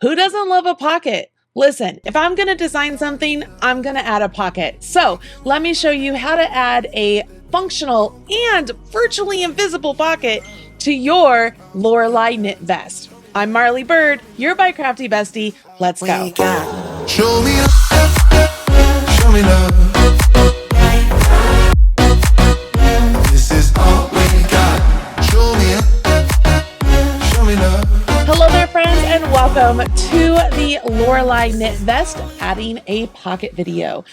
Who doesn't love a pocket? Listen, if I'm going to design something, I'm going to add a pocket. So let me show you how to add a functional and virtually invisible pocket to your Lorelai Knit Vest. I'm Marley Bird, your By Crafty bestie. Let's go. Show me love, show me love. This is all we got. Show me love. Hello there, friends, and welcome to the Lorelai Knit Vest adding a pocket video.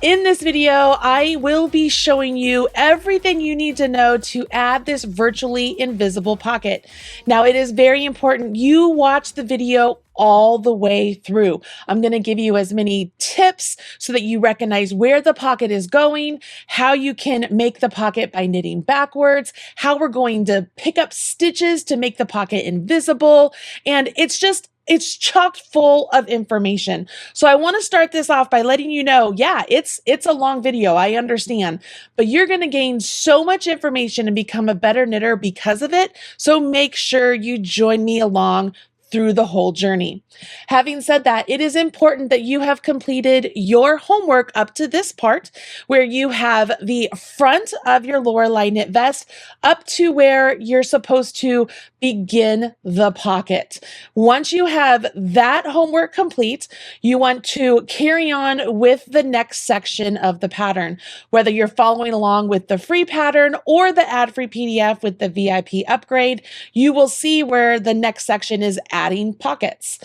In this video, I will be showing you everything you need to know to add this virtually invisible pocket. Now, it is very important you watch the video all the way through. I'm going to give you as many tips so that you recognize where the pocket is going, how you can make the pocket by knitting backwards, how we're going to pick up stitches to make the pocket invisible, and it's chock full of information. So I want to start this off by letting you know, yeah, it's a long video, I understand, but you're going to gain so much information and become a better knitter because of it. So make sure you join me along through the whole journey. Having said that, it is important that you have completed your homework up to this part where you have the front of your Lorelai Knit Vest up to where you're supposed to begin the pocket. Once you have that homework complete, you want to carry on with the next section of the pattern. Whether you're following along with the free pattern or the ad-free PDF with the VIP upgrade, you will see where the next section is adding pockets.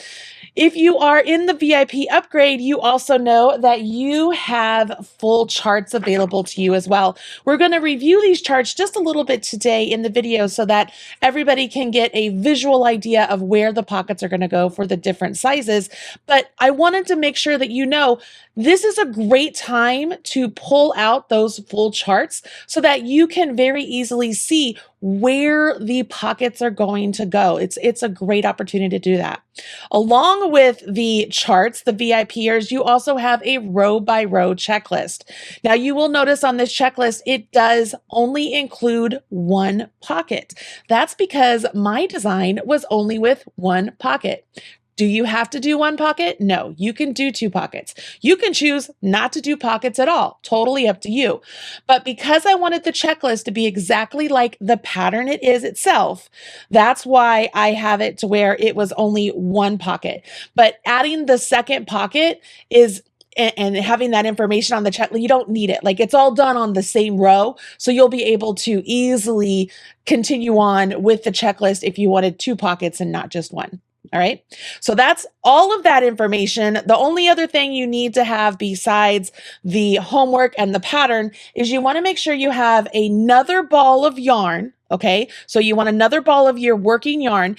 If you are in the VIP upgrade, you also know that you have full charts available to you as well. We're going to review these charts just a little bit today in the video so that everybody can get a visual idea of where the pockets are going to go for the different sizes. But I wanted to make sure that you know this is a great time to pull out those full charts so that you can very easily see where the pockets are going to go. It's a great opportunity to do that. Along with the charts, the VIPers, you also have a row by row checklist. Now you will notice on this checklist, it does only include one pocket. That's because my design was only with one pocket. Do you have to do one pocket? No, you can do two pockets. You can choose not to do pockets at all, totally up to you. But because I wanted the checklist to be exactly like the pattern it is itself, that's why I have it to where it was only one pocket. But adding the second pocket is and having that information on the checklist, you don't need it. Like it's all done on the same row. So you'll be able to easily continue on with the checklist if you wanted two pockets and not just one. All right. So that's all of that information. The only other thing you need to have besides the homework and the pattern is you want to make sure you have another ball of yarn. Okay. So you want another ball of your working yarn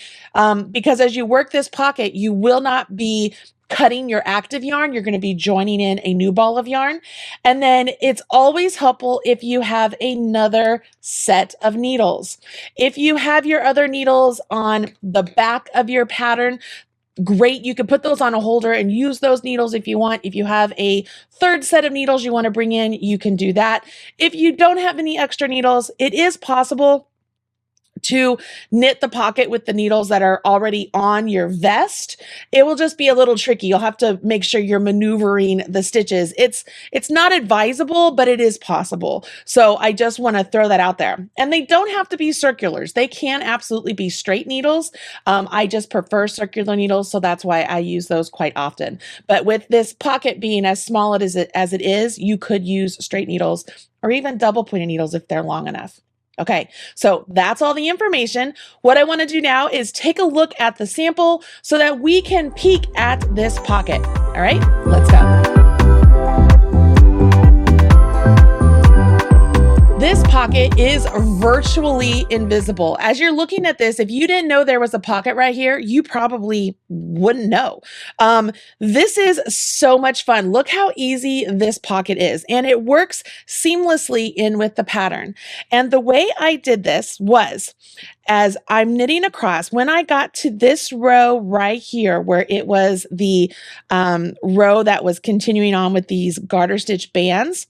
because as you work this pocket, you will not be cutting your active yarn. You're going to be joining in a new ball of yarn. And then it's always helpful if you have another set of needles. If you have your other needles on the back of your pattern, great. You can put those on a holder and use those needles if you want. If you have a third set of needles you want to bring in, you can do that. If you don't have any extra needles, it is possible to knit the pocket with the needles that are already on your vest. It will just be a little tricky. You'll have to make sure you're maneuvering the stitches. It's not advisable, but it is possible. So I just want to throw that out there. And they don't have to be circulars. They can absolutely be straight needles. I just prefer circular needles, so that's why I use those quite often. But with this pocket being as small as it is, you could use straight needles or even double pointed needles if they're long enough. Okay, so that's all the information. What I want to do now is take a look at the sample so that we can peek at this pocket. All right, let's go. This pocket is virtually invisible. As you're looking at this, if you didn't know there was a pocket right here, you probably wouldn't know. This is so much fun. Look how easy this pocket is, and it works seamlessly in with the pattern. And the way I did this was, as I'm knitting across. When I got to this row right here, where it was the row that was continuing on with these garter stitch bands,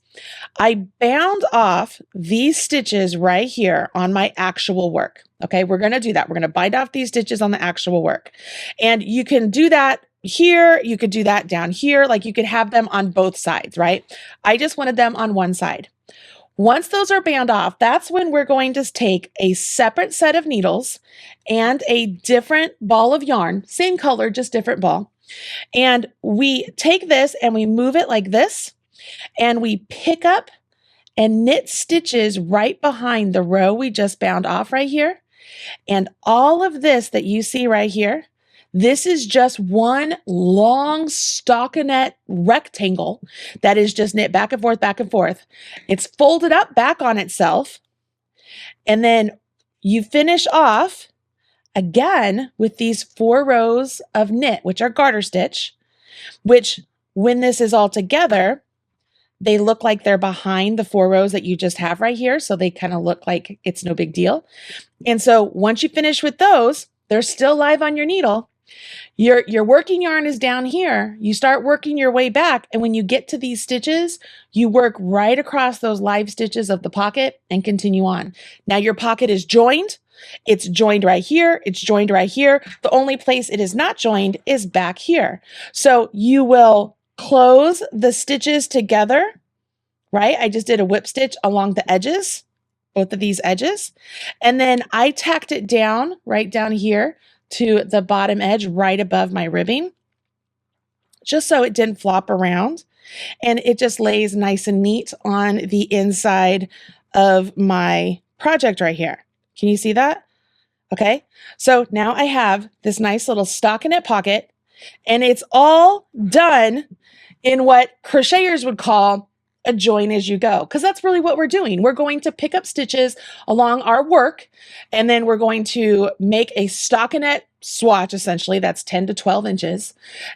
I bound off these stitches right here on my actual work. Okay, we're going to do that. We're going to bind off these stitches on the actual work. And you can do that here. You could do that down here. Like you could have them on both sides, right? I just wanted them on one side. Once those are bound off, that's when we're going to take a separate set of needles and a different ball of yarn, same color, just different ball. And we take this and we move it like this, and we pick up and knit stitches right behind the row we just bound off right here. And all of this that you see right here, this is just one long stockinette rectangle that is just knit back and forth, back and forth. It's folded up back on itself. And then you finish off again with these 4 rows of knit, which are garter stitch, which when this is all together, they look like they're behind the 4 rows that you just have right here. So they kind of look like it's no big deal. And so once you finish with those, they're still live on your needle. Your working yarn is down here. You start working your way back. And when you get to these stitches, you work right across those live stitches of the pocket and continue on. Now your pocket is joined. It's joined right here. It's joined right here. The only place it is not joined is back here. So you will close the stitches together, right? I just did a whip stitch along the edges, both of these edges. And then I tacked it down right down here to the bottom edge right above my ribbing, just so it didn't flop around. And it just lays nice and neat on the inside of my project right here. Can you see that? Okay. So now I have this nice little stockinette pocket, and it's all done in what crocheters would call a join as you go, because that's really what we're doing. We're going to pick up stitches along our work, and then we're going to make a stockinette swatch, essentially, that's 10 to 12 inches.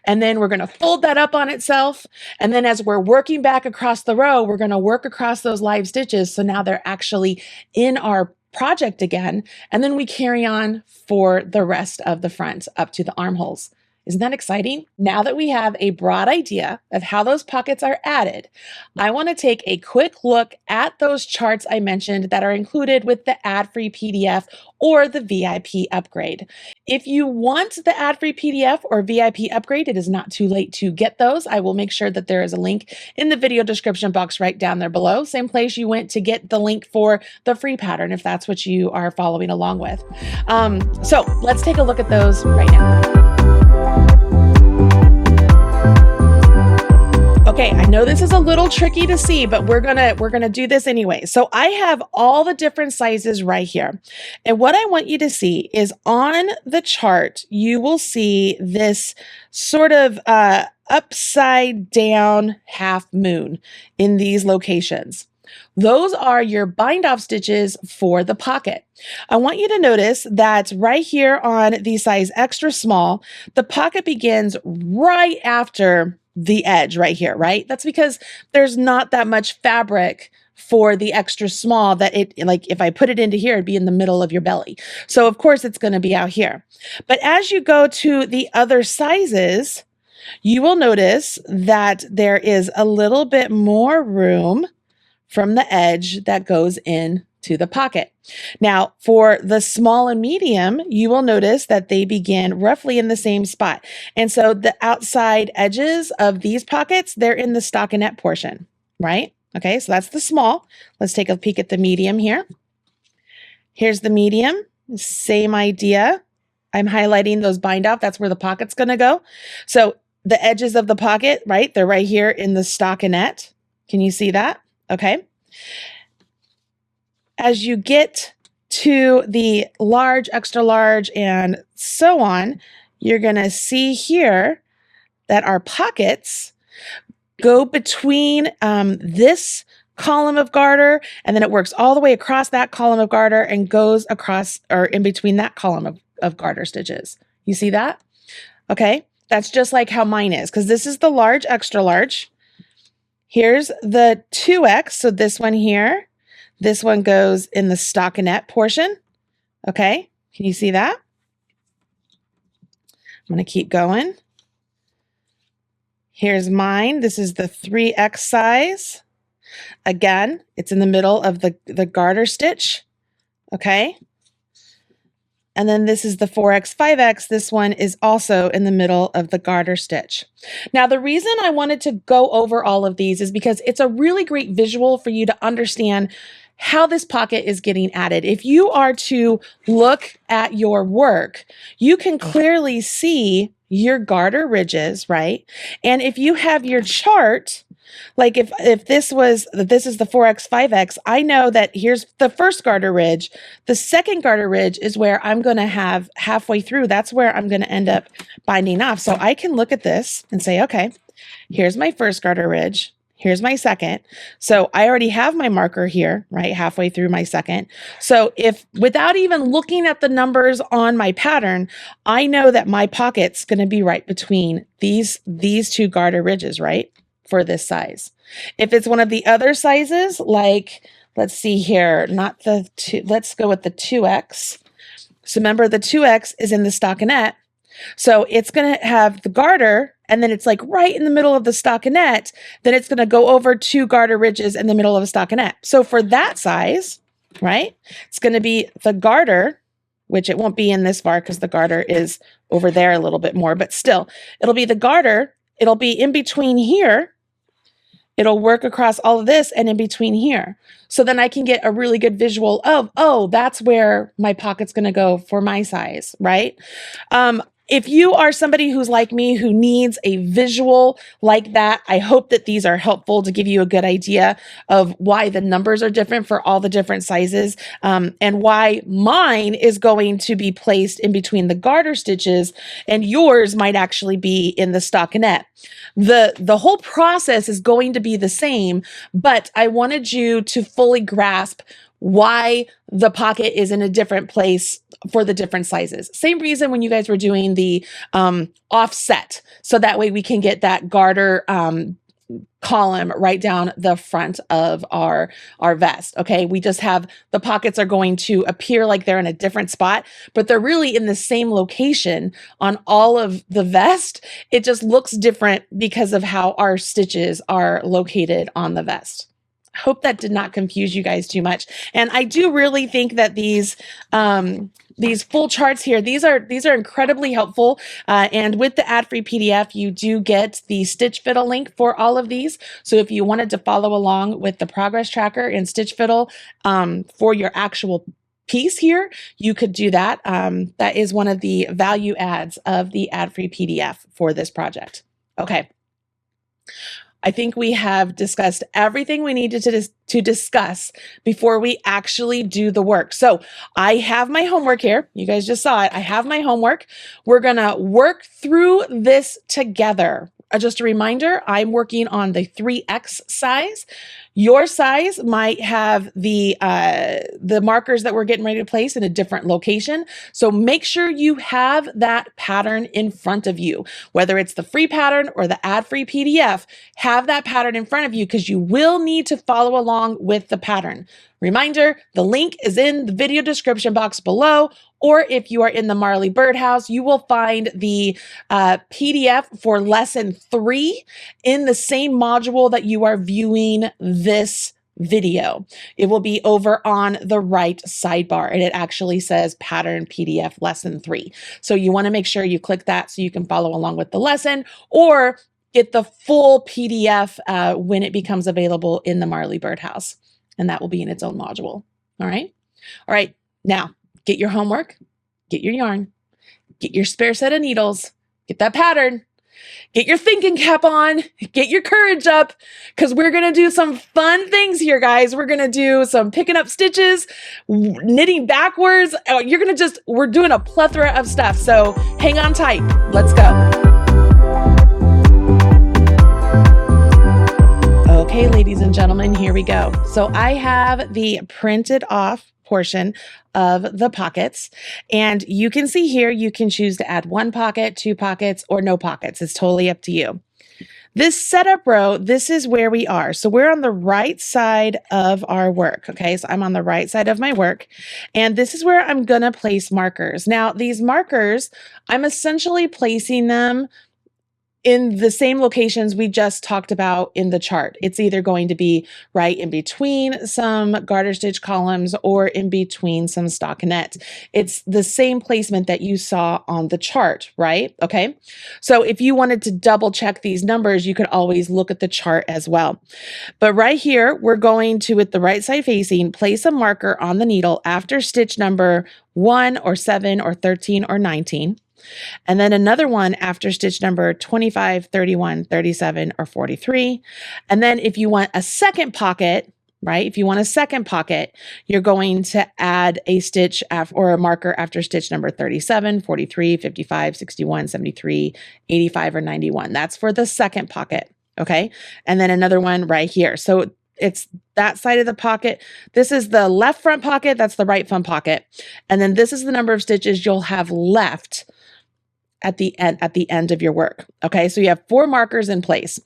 And then we're going to fold that up on itself. And then as we're working back across the row, we're going to work across those live stitches. So now they're actually in our project again. And then we carry on for the rest of the front up to the armholes. Isn't that exciting? Now that we have a broad idea of how those pockets are added, I want to take a quick look at those charts I mentioned that are included with the ad-free PDF or the VIP upgrade. If you want the ad-free PDF or VIP upgrade, it is not too late to get those. I will make sure that there is a link in the video description box right down there below. Same place you went to get the link for the free pattern, if that's what you are following along with. So let's take a look at those right now. Okay, I know this is a little tricky to see, but we're gonna do this anyway. So I have all the different sizes right here. And what I want you to see is on the chart, you will see this sort of upside down half moon in these locations. Those are your bind off stitches for the pocket. I want you to notice that right here on the size extra small, the pocket begins right after the edge right here, right? That's because there's not that much fabric for the extra small that it, like if I put it into here, it'd be in the middle of your belly. So of course it's going to be out here. But as you go to the other sizes, you will notice that there is a little bit more room from the edge that goes in to the pocket. Now, for the small and medium, you will notice that they begin roughly in the same spot. And so the outside edges of these pockets, they're in the stockinette portion, right? Okay, so that's the small. Let's take a peek at the medium here. Here's the medium, same idea. I'm highlighting those bind off. That's where the pocket's gonna go. So the edges of the pocket, right? They're right here in the stockinette. Can you see that? Okay. As you get to the large, extra large, and so on, you're going to see here that our pockets go between this column of garter, and then it works all the way across that column of garter and goes across or in between that column of garter stitches. You see that? Okay. That's just like how mine is, because this is the large, extra large. Here's the 2X. So this one here. This one goes in the stockinette portion, okay? Can you see that? I'm going to keep going. Here's mine. This is the 3X size. Again, it's in the middle of the garter stitch. Okay. And then this is the 4X, 5X. This one is also in the middle of the garter stitch. Now, the reason I wanted to go over all of these is because it's a really great visual for you to understand how this pocket is getting added. If you are to look at your work, you can clearly see your garter ridges, right? And if you have your chart, like if this is the 4X, 5X, I know that here's the first garter ridge. The second garter ridge is where I'm going to have halfway through. That's where I'm going to end up binding off. So I can look at this and say, okay, here's my first garter ridge. Here's my second. So I already have my marker here, right? Halfway through my second. So if without even looking at the numbers on my pattern, I know that my pocket's going to be right between these two garter ridges, right? For this size. If it's one of the other sizes, like, let's see here, not the two, let's go with the 2X. So remember the 2X is in the stockinette. So it's going to have the garter, and then it's like right in the middle of the stockinette. Then it's going to go over 2 garter ridges in the middle of a stockinette. So for that size, right, it's going to be the garter, which it won't be in this far because the garter is over there a little bit more, but still, it'll be the garter. It'll be in between here. It'll work across all of this and in between here. So then I can get a really good visual of, oh, that's where my pocket's going to go for my size, right? If you are somebody who's like me, who needs a visual like that, I hope that these are helpful to give you a good idea of why the numbers are different for all the different sizes, and why mine is going to be placed in between the garter stitches and yours might actually be in the stockinette. The whole process is going to be the same, but I wanted you to fully grasp why the pocket is in a different place for the different sizes. Same reason when you guys were doing the offset. So that way we can get that garter column right down the front of our vest. Okay. We just have the pockets are going to appear like they're in a different spot, but they're really in the same location on all of the vest. It just looks different because of how our stitches are located on the vest. Hope that did not confuse you guys too much. And I do really think that these full charts here, these are incredibly helpful. And with the ad-free PDF, you do get the Stitch Fiddle link for all of these. So if you wanted to follow along with the progress tracker and Stitch Fiddle for your actual piece here, you could do that. That is one of the value adds of the ad-free PDF for this project. Okay. I think we have discussed everything we needed to discuss before we actually do the work. So I have my homework here. You guys just saw it. I have my homework. We're going to work through this together. Just a reminder, I'm working on the 3X size. Your size might have the markers that we're getting ready to place in a different location. So make sure you have that pattern in front of you, whether it's the free pattern or the ad-free PDF, have that pattern in front of you because you will need to follow along with the pattern. Reminder, the link is in the video description box below, or if you are in the Marley Birdhouse, you will find the PDF for lesson 3 in the same module that you are viewing this video. It will be over on the right sidebar, and it actually says pattern PDF lesson 3. So you want to make sure you click that so you can follow along with the lesson or get the full PDF when it becomes available in the Marley Birdhouse. And that will be in its own module. All right. All right. Now get your homework, get your yarn, get your spare set of needles, get that pattern, get your thinking cap on, get your courage up, because we're going to do some fun things here, guys. We're going to do some picking up stitches, knitting backwards. We're doing a plethora of stuff. So hang on tight. Let's go. Okay, ladies and gentlemen, here we go. So I have the printed off portion of the pockets. And you can see here, you can choose to add 1 pocket, 2 pockets, or no pockets. It's totally up to you. This setup row, this is where we are. So we're on the right side of our work. Okay, so I'm on the right side of my work, and this is where I'm gonna place markers. Now, these markers, I'm essentially placing them in the same locations we just talked about in the chart. It's either going to be right in between some garter stitch columns or in between some stockinette. It's the same placement that you saw on the chart, right? Okay. So if you wanted to double check these numbers, you could always look at the chart as well. But right here, we're going to, with the right side facing, place a marker on the needle after stitch number 1 or 7 or 13 or 19. And then another one after stitch number 25, 31, 37, or 43. And then if you want a second pocket, right? If you want a second pocket, you're going to add a stitch or a marker after stitch number 37, 43, 55, 61, 73, 85, or 91. That's for the second pocket, okay? And then another one right here. So it's that side of the pocket. This is the left front pocket. That's the right front pocket. And then this is the number of stitches you'll have left at the end of your work. Okay, so you have 4 markers in place.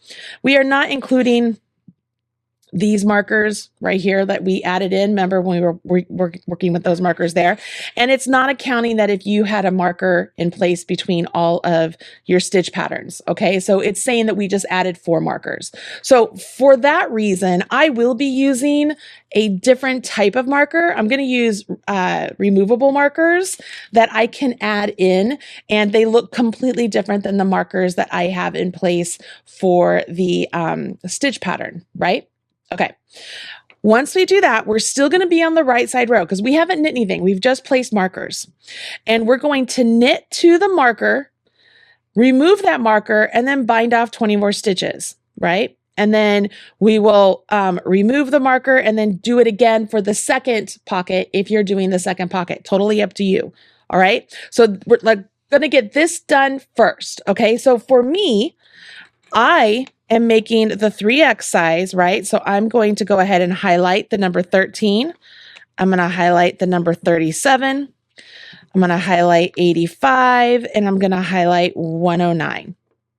We are not including these markers right here that we added in. Remember when we were working with those markers there? And it's not accounting that if you had a marker in place between all of your stitch patterns. Okay, so it's saying that we just added 4 markers. So for that reason, I will be using a different type of marker. I'm going to use removable markers that I can add in, and they look completely different than the markers that I have in place for the stitch pattern, right? Okay. Once we do that, we're still going to be on the right side row because we haven't knit anything. We've just placed markers, and we're going to knit to the marker, remove that marker, and then bind off 20 more stitches, right? And then we will remove the marker and then do it again for the second pocket if you're doing the second pocket. Totally up to you. All right. So we're going to get this done first. Okay. So for me, I am making the 3X size, right? So I'm going to go ahead and highlight the number 13. I'm going to highlight the number 37. I'm going to highlight 85, and I'm going to highlight 109.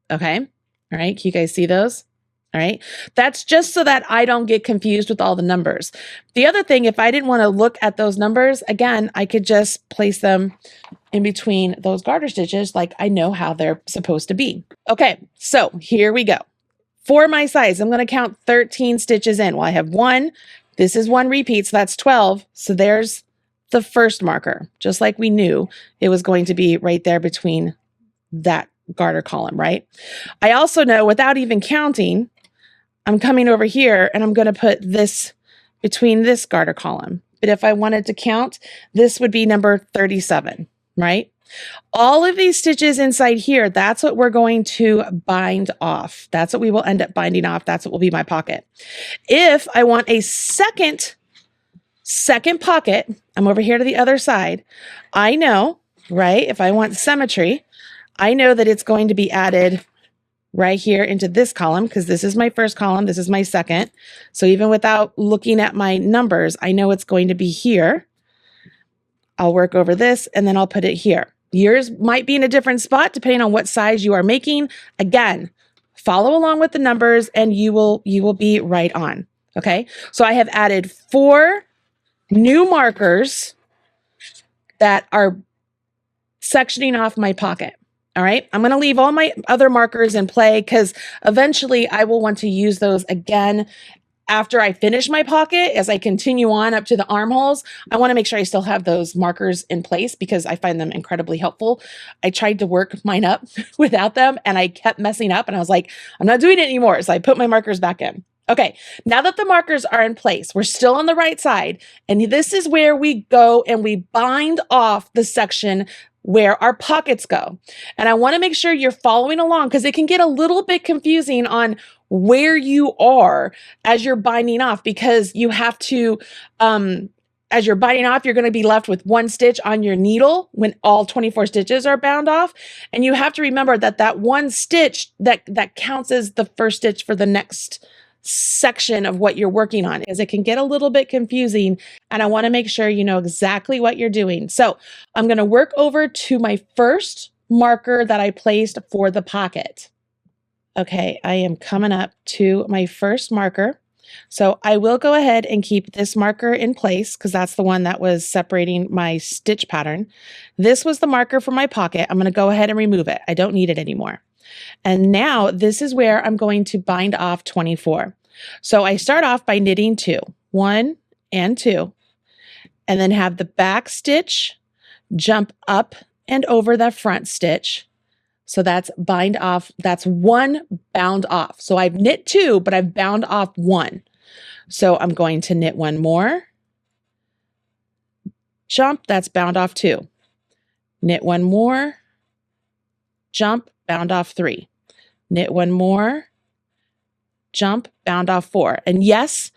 Okay. All right. Can you guys see those? All right. That's just so that I don't get confused with all the numbers. The other thing, if I didn't want to look at those numbers, again, I could just place them in between those garter stitches like I know how they're supposed to be. Okay. So here we go. For my size, I'm going to count 13 stitches in. Well, I have 1. This is 1 repeat, so that's 12. So there's the first marker, just like we knew it was going to be right there between that garter column, right? I also know without even counting, I'm coming over here and I'm going to put this between this garter column. But if I wanted to count, this would be number 37, right? All of these stitches inside here, that's what we're going to bind off. That's what we will end up binding off. That's what will be my pocket. If I want a second pocket, I'm over here to the other side. I know, right? If I want symmetry, I know that it's going to be added right here into this column because this is my first column. This is my second. So even without looking at my numbers, I know it's going to be here. I'll work over this and then I'll put it here. Yours might be in a different spot depending on what size you are making. Again, follow along with the numbers and you will be right on. Okay. So I have added 4 new markers that are sectioning off my pocket. All right. I'm going to leave all my other markers in play because eventually I will want to use those again after I finish my pocket. As I continue on up to the armholes, I want to make sure I still have those markers in place because I find them incredibly helpful. I tried to work mine up without them and I kept messing up and I was like, I'm not doing it anymore. So I put my markers back in. Okay, now that the markers are in place, we're still on the right side. And this is where we go and we bind off the section where our pockets go. And I want to make sure you're following along because it can get a little bit confusing on where you are as you're binding off because you have to, as you're binding off, you're going to be left with 1 stitch on your needle when all 24 stitches are bound off. And you have to remember that that 1 stitch that counts as the first stitch for the next section of what you're working on, because it can get a little bit confusing, and I want to make sure you know exactly what you're doing. So I'm going to work over to my first marker that I placed for the pocket. Okay, I am coming up to my first marker. So I will go ahead and keep this marker in place because that's the one that was separating my stitch pattern. This was the marker for my pocket. I'm going to go ahead and remove it. I don't need it anymore. And now this is where I'm going to bind off 24. So I start off by knitting 2, 1 and 2, and then have the back stitch jump up and over the front stitch. So that's bind off, that's 1 bound off. So I've knit 2, but I've bound off 1. So I'm going to knit 1 more, jump, that's bound off 2. Knit 1 more, jump, bound off 3. Knit 1 more, jump, bound off 4. And yes,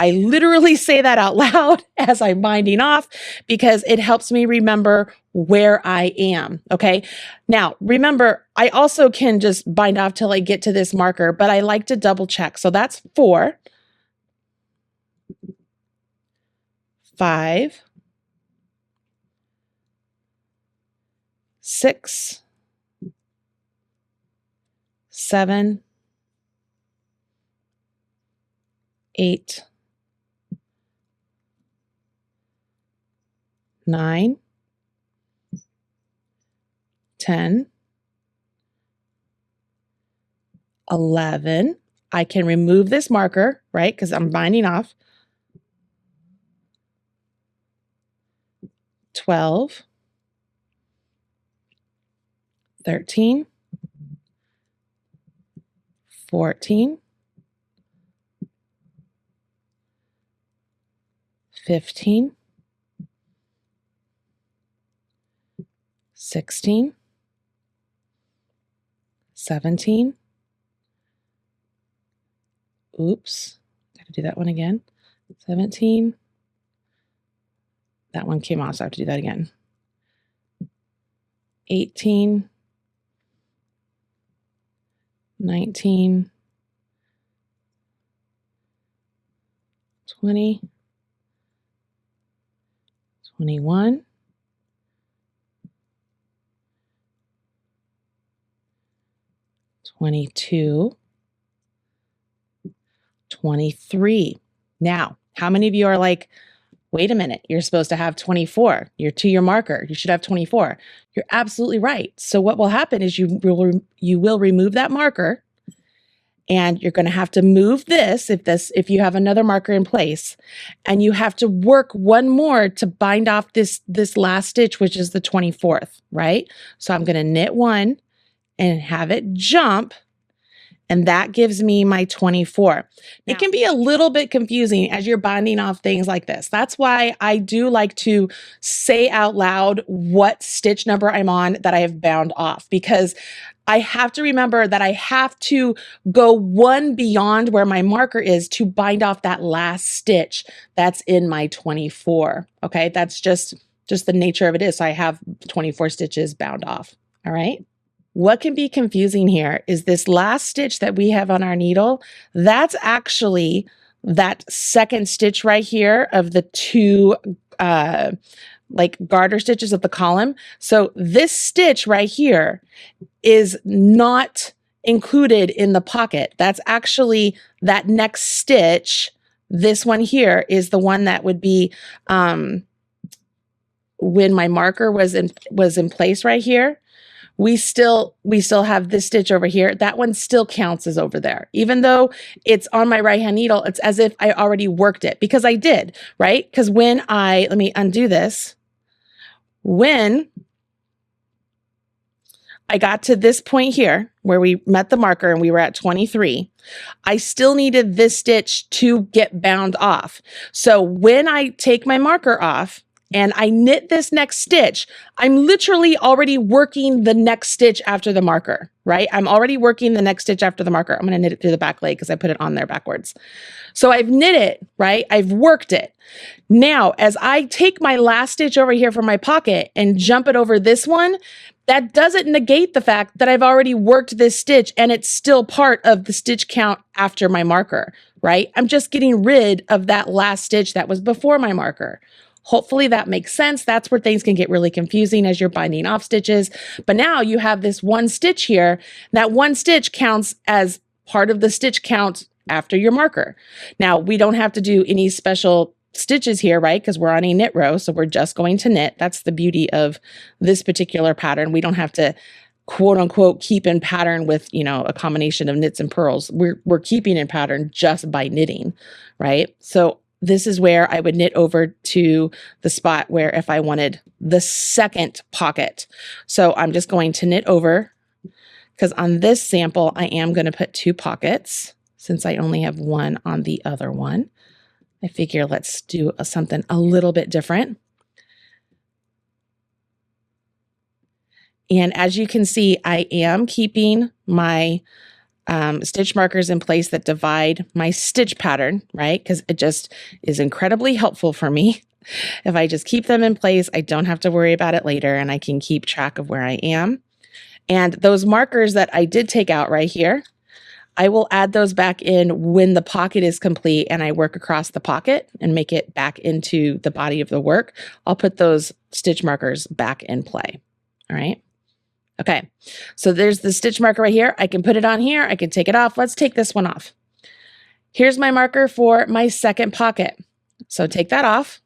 I literally say that out loud as I'm binding off because it helps me remember where I am. Okay. Now remember, I also can just bind off till I get to this marker, but I like to double check. So that's 4, 5, 6, 7, 8, 9, 10, 11. I can remove this marker, right? Because I'm binding off. 12, 13, 14, 15, 16, 17. Oops, gotta do that one again. 17. That one came off, so I have to do that again. 18, 19, 20, 21, 22, 23. Now, how many of you are like, wait a minute, you're supposed to have 24. You're to your marker. You should have 24. You're absolutely right. So what will happen is you will remove that marker, and you're going to have to move this if you have another marker in place, and you have to work 1 more to bind off this last stitch, which is the 24th, right? So I'm going to knit 1 and have it jump, and that gives me my 24. It can be a little bit confusing as you're binding off things like this. That's why I do like to say out loud what stitch number I'm on that I have bound off, because I have to remember that I have to go 1 beyond where my marker is to bind off that last stitch that's in my 24. Okay, that's just the nature of it is. So I have 24 stitches bound off. All right. What can be confusing here is this last stitch that we have on our needle. That's actually that second stitch right here of the 2 like garter stitches of the column. So this stitch right here is not included in the pocket. That's actually that next stitch. This one here is the one that would be when my marker was in place right here. We still have this stitch over here. That one still counts as over there. Even though it's on my right hand needle, it's as if I already worked it, because I did, right? Because when let me undo this. When I got to this point here where we met the marker and we were at 23, I still needed this stitch to get bound off. So when I take my marker off and I knit this next stitch, I'm literally already working the next stitch after the marker, right? I'm already working the next stitch after the marker. I'm going to knit it through the back leg because I put it on there backwards. So I've knit it, right? I've worked it. Now, as I take my last stitch over here from my pocket and jump it over this one, that doesn't negate the fact that I've already worked this stitch and it's still part of the stitch count after my marker, right? I'm just getting rid of that last stitch that was before my marker. Hopefully that makes sense. That's where things can get really confusing as you're binding off stitches. But now you have this one stitch here. That one stitch counts as part of the stitch count after your marker. Now, we don't have to do any special stitches here, right? Because we're on a knit row, so we're just going to knit. That's the beauty of this particular pattern. We don't have to quote unquote keep in pattern with, you know, a combination of knits and purls. We're keeping in pattern just by knitting, right? So this is where I would knit over to the spot where if I wanted the second pocket. So I'm just going to knit over, because on this sample, I am going to put 2 pockets since I only have one on the other one. I figure let's do something a little bit different. And as you can see, I am keeping my stitch markers in place that divide my stitch pattern, right? Because it just is incredibly helpful for me. If I just keep them in place, I don't have to worry about it later, and I can keep track of where I am. And those markers that I did take out right here, I will add those back in when the pocket is complete and I work across the pocket and make it back into the body of the work. I'll put those stitch markers back in play. All right. Okay, so there's the stitch marker right here. I can put it on here. I can take it off. Let's take this one off. Here's my marker for my second pocket. So take that off.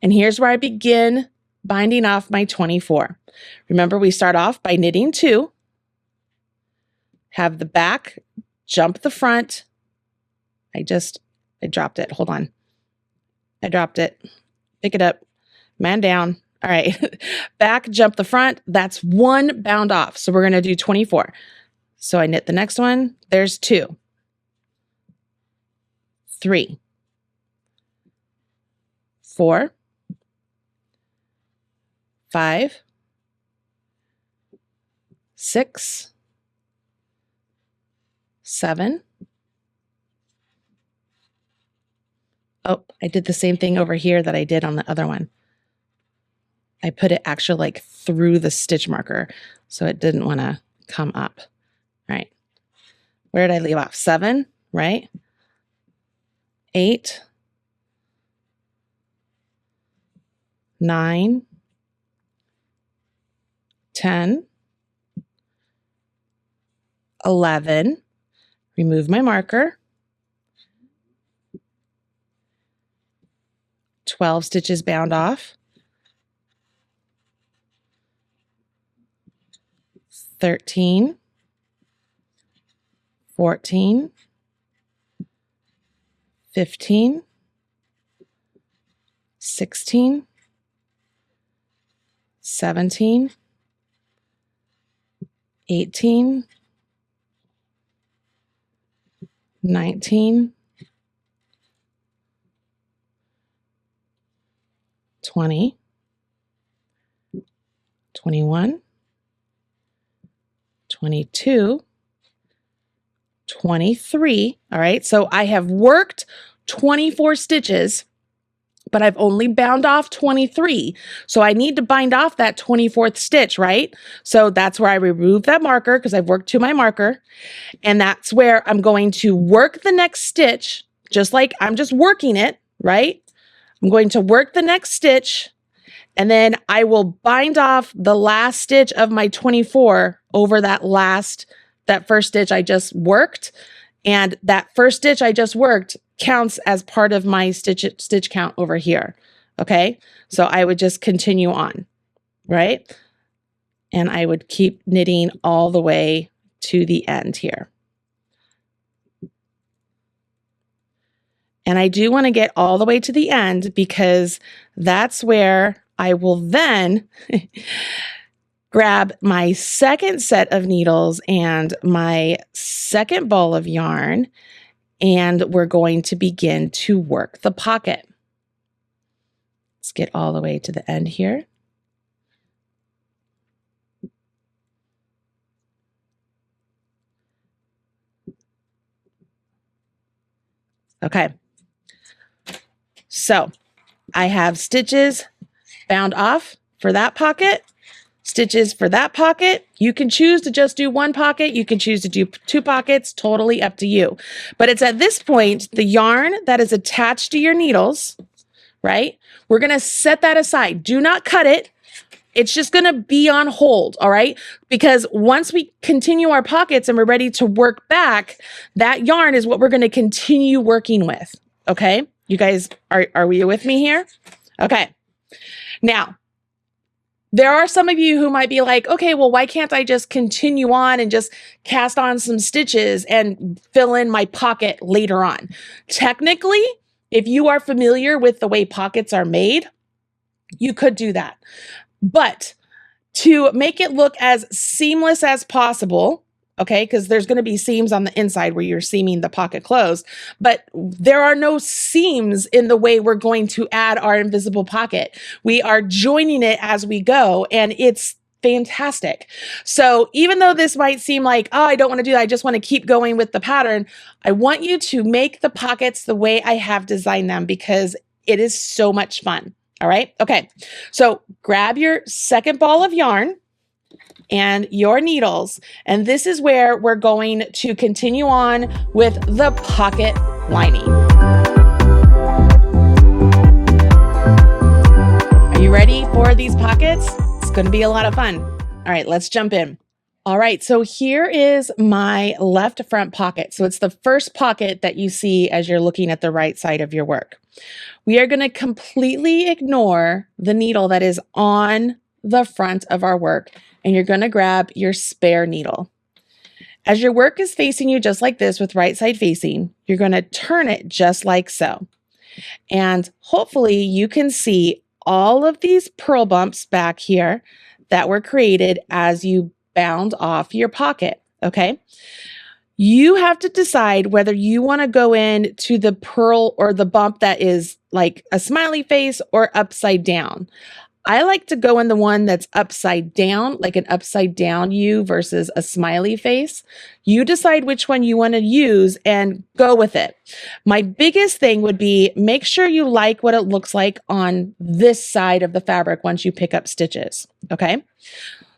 And here's where I begin binding off my 24. Remember, we start off by knitting 2, have the back, jump the front. I dropped it. Hold on. I dropped it. Pick it up. Man down. All right, back, jump the front, that's 1 bound off. So we're gonna do 24. So I knit the next one, there's 2, 3, 4, 5, 6, 7. Oh, I did the same thing over here that I did on the other one. I put it actually like through the stitch marker, so it didn't want to come up. Right. Where did I leave off? 7, right? 8, 9, 10, 11, remove my marker, 12 stitches bound off, 13, 14, 15, 16, 17, 18, 19, 20, 21, 22, 23. All right, so I have worked 24 stitches, but I've only bound off 23. So I need to bind off that 24th stitch, right? So that's where I remove that marker because I've worked to my marker. And that's where I'm going to work the next stitch, just like I'm just working it, right? I'm going to work the next stitch, and then I will bind off the last stitch of my 24 over that first stitch I just worked. And that first stitch I just worked counts as part of my stitch count over here. Okay. So I would just continue on, right? And I would keep knitting all the way to the end here. And I do want to get all the way to the end because that's where I will then grab my second set of needles and my second ball of yarn, and we're going to begin to work the pocket. Let's get all the way to the end here. Okay. So I have stitches bound off for that pocket, stitches for that pocket. You can choose to just do one pocket. You can choose to do 2 pockets, totally up to you. But it's at this point, the yarn that is attached to your needles, right? We're going to set that aside. Do not cut it. It's just going to be on hold, all right? Because once we continue our pockets and we're ready to work back, that yarn is what we're going to continue working with, okay? You guys, are we with me here? Okay. Now, there are some of you who might be like, okay, well, why can't I just continue on and just cast on some stitches and fill in my pocket later on? Technically, if you are familiar with the way pockets are made, you could do that. But to make it look as seamless as possible, okay, because there's going to be seams on the inside where you're seaming the pocket closed, but there are no seams in the way we're going to add our invisible pocket. We are joining it as we go, and it's fantastic. So even though this might seem like, oh, I don't want to do that, I just want to keep going with the pattern, I want you to make the pockets the way I have designed them because it is so much fun. All right. Okay. So grab your second ball of yarn and your needles. And this is where we're going to continue on with the pocket lining. Are you ready for these pockets? It's going to be a lot of fun. All right, let's jump in. All right, so here is my left front pocket. So it's the first pocket that you see as you're looking at the right side of your work. We are going to completely ignore the needle that is on the front of our work, and you're going to grab your spare needle. As your work is facing you just like this with right side facing, you're going to turn it just like so. And hopefully you can see all of these purl bumps back here that were created as you bound off your pocket, okay? You have to decide whether you want to go in to the purl or the bump that is like a smiley face or upside down. I like to go in the one that's upside down, like an upside down U versus a smiley face. You decide which one you want to use and go with it. My biggest thing would be make sure you like what it looks like on this side of the fabric once you pick up stitches, okay?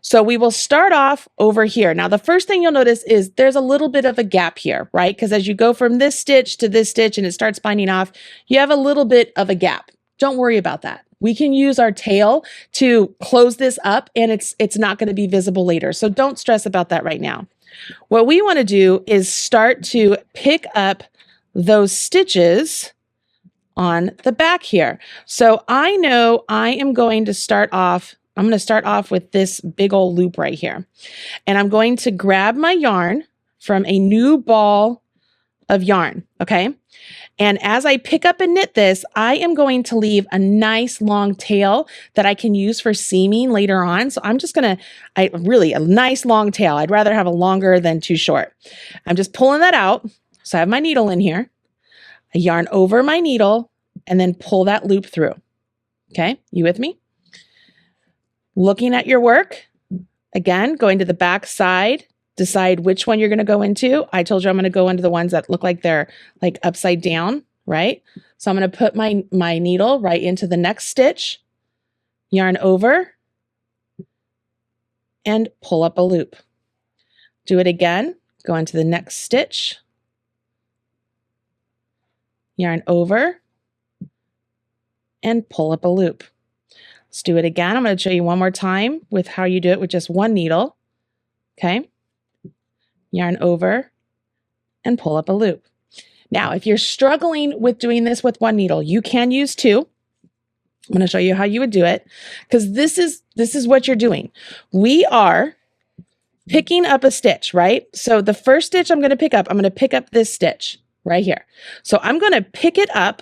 So we will start off over here. Now, the first thing you'll notice is there's a little bit of a gap here, right? Because as you go from this stitch to this stitch and it starts binding off, you have a little bit of a gap. Don't worry about that. We can use our tail to close this up and it's not going to be visible later. So don't stress about that right now. What we want to do is start to pick up those stitches on the back here. So I know I am going to start off, I'm going to start off with this big old loop right here. And I'm going to grab my yarn from a new ball of yarn, okay? And as I pick up and knit this, I am going to leave a nice long tail that I can use for seaming later on. So I'm just going to, really a nice long tail. I'd rather have a longer than too short. I'm just pulling that out. So I have my needle in here. I yarn over my needle and then pull that loop through. Okay, you with me? Looking at your work, again, going to the back side, decide which one you're going to go into. I told you I'm going to go into the ones that look like they're like upside down, right? So I'm going to put my needle right into the next stitch, yarn over, and pull up a loop. Do it again, go into the next stitch, yarn over, and pull up a loop. Let's do it again. I'm going to show you one more time with how you do it with just one needle. Okay. Yarn over and pull up a loop. Now, if you're struggling with doing this with one needle, you can use two. I'm going to show you how you would do it because this is what you're doing. We are picking up a stitch, right? So the first stitch I'm going to pick up this stitch right here. So I'm going to pick it up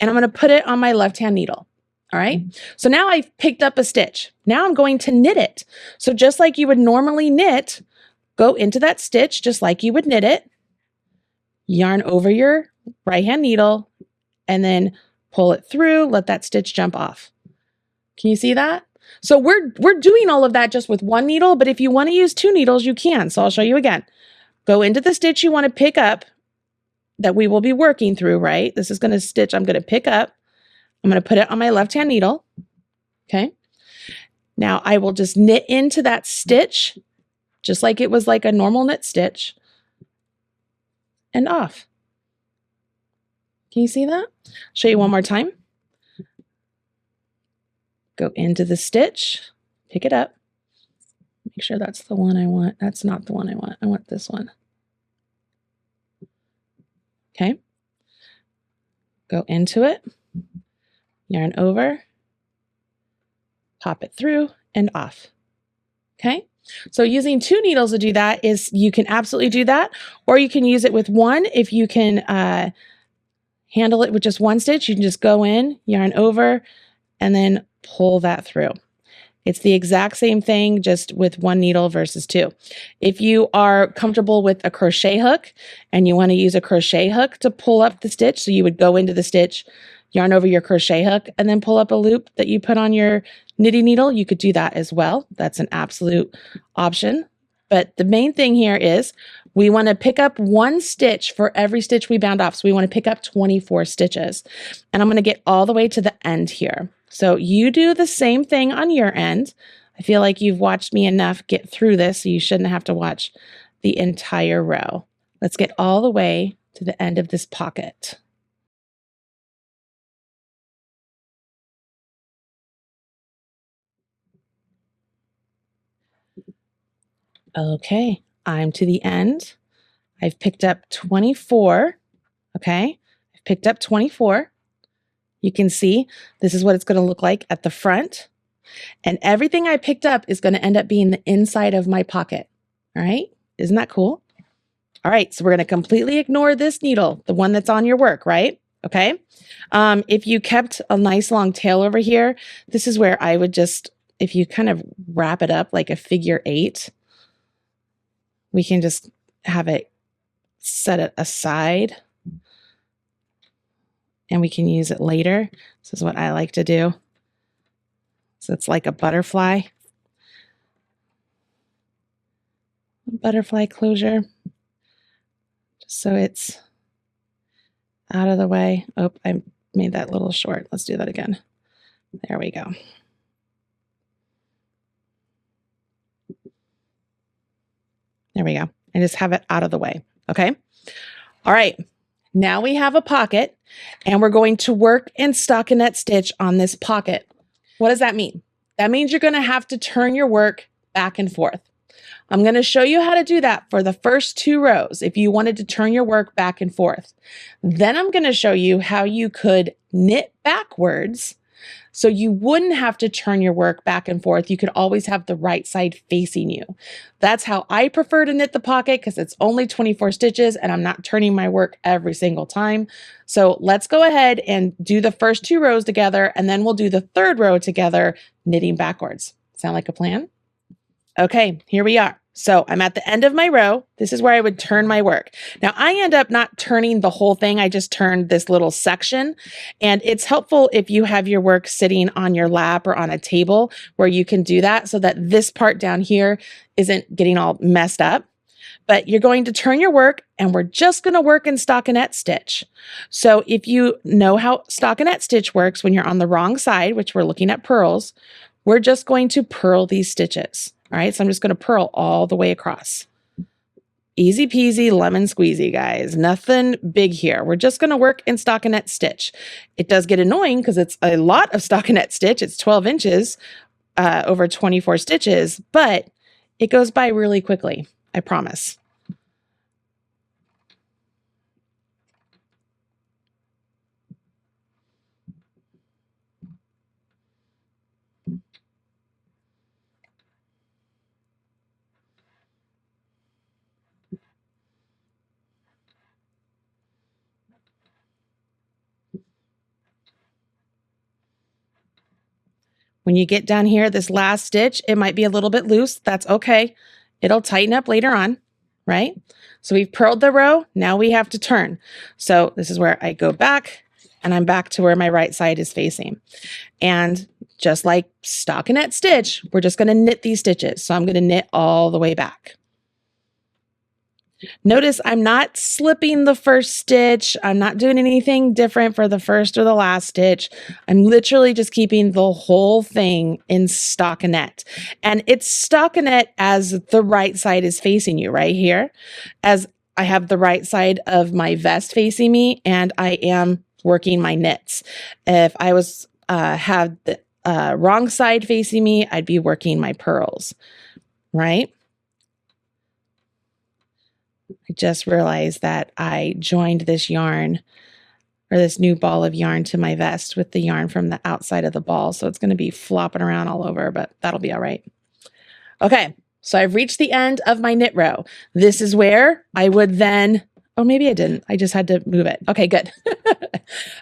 and I'm going to put it on my left-hand needle. All right. So now I've picked up a stitch. Now I'm going to knit it. So just like you would normally knit, go into that stitch just like you would knit it, yarn over your right-hand needle, and then pull it through, let that stitch jump off. Can you see that? So we're doing all of that just with one needle, but if you want to use two needles, you can. So I'll show you again. Go into the stitch you want to pick up that we will be working through, right? This is going to stitch I'm going to pick up. I'm going to put it on my left-hand needle. Okay. Now I will just knit into that stitch, just like it was like a normal knit stitch, and off. Can you see that? Show you one more time. Go into the stitch, pick it up. Make sure that's the one I want. That's not the one I want. I want this one. Okay. Go into it, yarn over, pop it through and off. Okay. So using 2 needles to do that is, you can absolutely do that, or you can use it with 1. If you can handle it with just 1 stitch, you can just go in, yarn over, and then pull that through. It's the exact same thing, just with 1 needle versus 2. If you are comfortable with a crochet hook and you want to use a crochet hook to pull up the stitch, so you would go into the stitch, yarn over your crochet hook, and then pull up a loop that you put on your knitting needle, you could do that as well. That's an absolute option. But the main thing here is we want to pick up 1 stitch for every stitch we bound off. So we want to pick up 24 stitches. And I'm going to get all the way to the end here. So you do the same thing on your end. I feel like you've watched me enough get through this, so you shouldn't have to watch the entire row. Let's get all the way to the end of this pocket. Okay, I'm to the end. I've picked up 24. Okay, I've picked up 24. You can see this is what it's going to look like at the front. And everything I picked up is going to end up being the inside of my pocket. All right, isn't that cool? All right, so we're going to completely ignore this needle, the one that's on your work, right? Okay. If you kept a nice long tail over here, this is where I would just, if you kind of wrap it up like a figure 8, we can just have it set it aside and we can use it later. This is what I like to do. So it's like a butterfly closure, just so it's out of the way. Oh, I made that a little short. Let's do that again. There we go. There we go. And just have it out of the way. Okay. All right. Now we have a pocket and we're going to work in stockinette stitch on this pocket. What does that mean? That means you're going to have to turn your work back and forth. I'm going to show you how to do that for the first 2 rows if you wanted to turn your work back and forth. Then I'm going to show you how you could knit backwards so you wouldn't have to turn your work back and forth. You could always have the right side facing you. That's how I prefer to knit the pocket, because it's only 24 stitches and I'm not turning my work every single time. So let's go ahead and do the first 2 rows together, and then we'll do the 3rd row together, knitting backwards. Sound like a plan? Okay, here we are. So I'm at the end of my row. This is where I would turn my work. Now I end up not turning the whole thing. I just turned this little section, and it's helpful if you have your work sitting on your lap or on a table where you can do that, so that this part down here isn't getting all messed up. But you're going to turn your work, and we're just going to work in stockinette stitch. So if you know how stockinette stitch works, when you're on the wrong side, which we're looking at purls, we're just going to purl these stitches. All right, so I'm just going to purl all the way across. Easy peasy, lemon squeezy, guys. Nothing big here. We're just going to work in stockinette stitch. It does get annoying because it's a lot of stockinette stitch. It's 12 inches over 24 stitches, but it goes by really quickly, I promise. When you get down here, this last stitch, it might be a little bit loose. That's okay. It'll tighten up later on, right? So we've purled the row. Now we have to turn. So this is where I go back, and I'm back to where my right side is facing. And just like stockinette stitch, we're just going to knit these stitches. So I'm going to knit all the way back. Notice I'm not slipping the first stitch. I'm not doing anything different for the first or the last stitch. I'm literally just keeping the whole thing in stockinette. And it's stockinette as the right side is facing you right here, as I have the right side of my vest facing me and I am working my knits. If I was have the wrong side facing me, I'd be working my purls, right? I just realized that I joined this yarn or this new ball of yarn to my vest with the yarn from the outside of the ball. So it's going to be flopping around all over, but that'll be all right. Okay, so I've reached the end of my knit row. This is where I would then, oh, maybe I didn't. I just had to move it. Okay, good.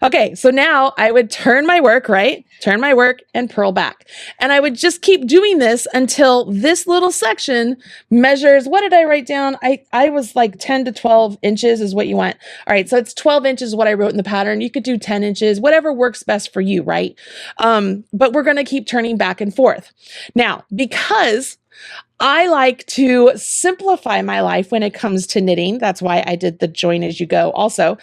Okay, so now I would turn my work, right? Turn my work and purl back. And I would just keep doing this until this little section measures, what did I write down? I was like 10 to 12 inches is what you want. All right, so it's 12 inches what I wrote in the pattern. You could do 10 inches, whatever works best for you, right? But we're gonna keep turning back and forth. Now, because I like to simplify my life when it comes to knitting. That's why I did the join as you go also.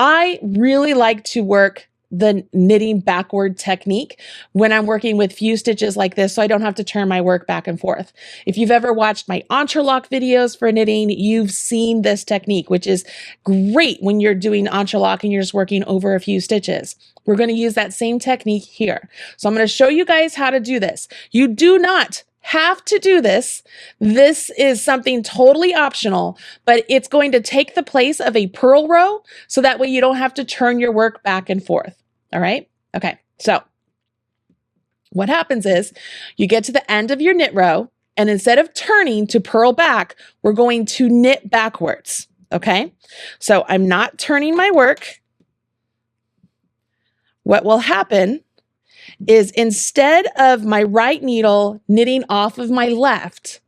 I really like to work the knitting backward technique when I'm working with few stitches like this, so I don't have to turn my work back and forth. If you've ever watched my entrelock videos for knitting, you've seen this technique, which is great when you're doing entrelock and you're just working over a few stitches. We're going to use that same technique here. So I'm going to show you guys how to do this. You do not have to do this. This is something totally optional, but it's going to take the place of a purl row, so that way you don't have to turn your work back and forth. All right? Okay, so what happens is you get to the end of your knit row, and instead of turning to purl back, we're going to knit backwards. Okay? So I'm not turning my work. What will happen is instead of my right needle knitting off of my left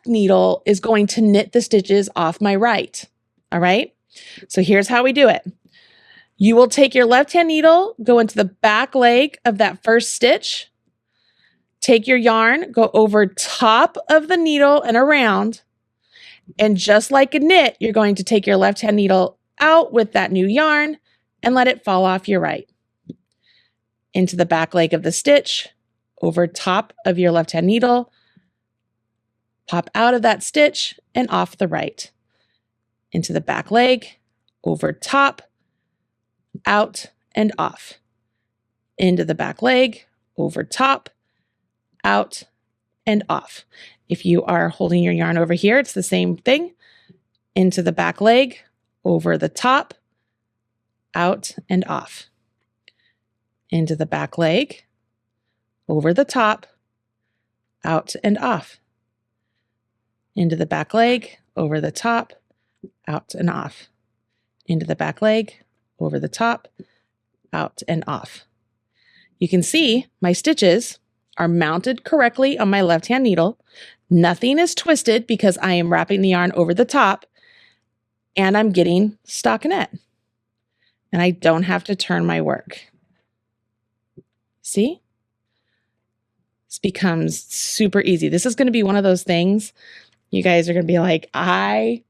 needle is going to knit the stitches off my right. All right. So here's how we do it. You will take your left hand needle, go into the back leg of that first stitch, take your yarn, go over top of the needle and around. And just like a knit, you're going to take your left hand needle out with that new yarn and let it fall off your right. Into the back leg of the stitch, over top of your left hand needle, pop out of that stitch and off the right. Into the back leg, over top, out and off. Into the back leg, over top, out and off. If you are holding your yarn over here, it's the same thing. Into the back leg, over the top, out and off. Into the back leg, over the top, out and off. Into the back leg, over the top, out and off. Into the back leg, over the top, out and off. You can see my stitches are mounted correctly on my left-hand needle. Nothing is twisted because I am wrapping the yarn over the top, and I'm getting stockinette. And I don't have to turn my work. See? This becomes super easy. This is going to be one of those things you guys are going to be like, I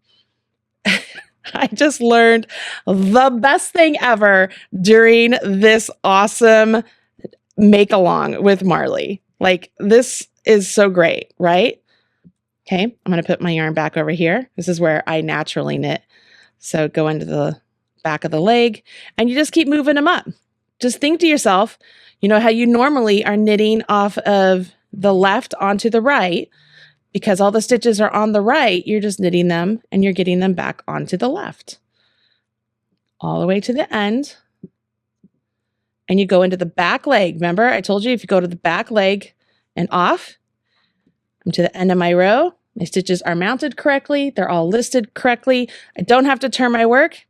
just learned the best thing ever during this awesome make along with Marley. Like, this is so great, right? Okay, I'm going to put my yarn back over here. This is where I naturally knit. So go into the back of the leg and you just keep moving them up. Just think to yourself, you know how you normally are knitting off of the left onto the right, because all the stitches are on the right, you're just knitting them and you're getting them back onto the left. All the way to the end. And you go into the back leg. Remember, I told you if you go to the back leg and off, I'm to the end of my row. My stitches are mounted correctly. They're all listed correctly. I don't have to turn my work.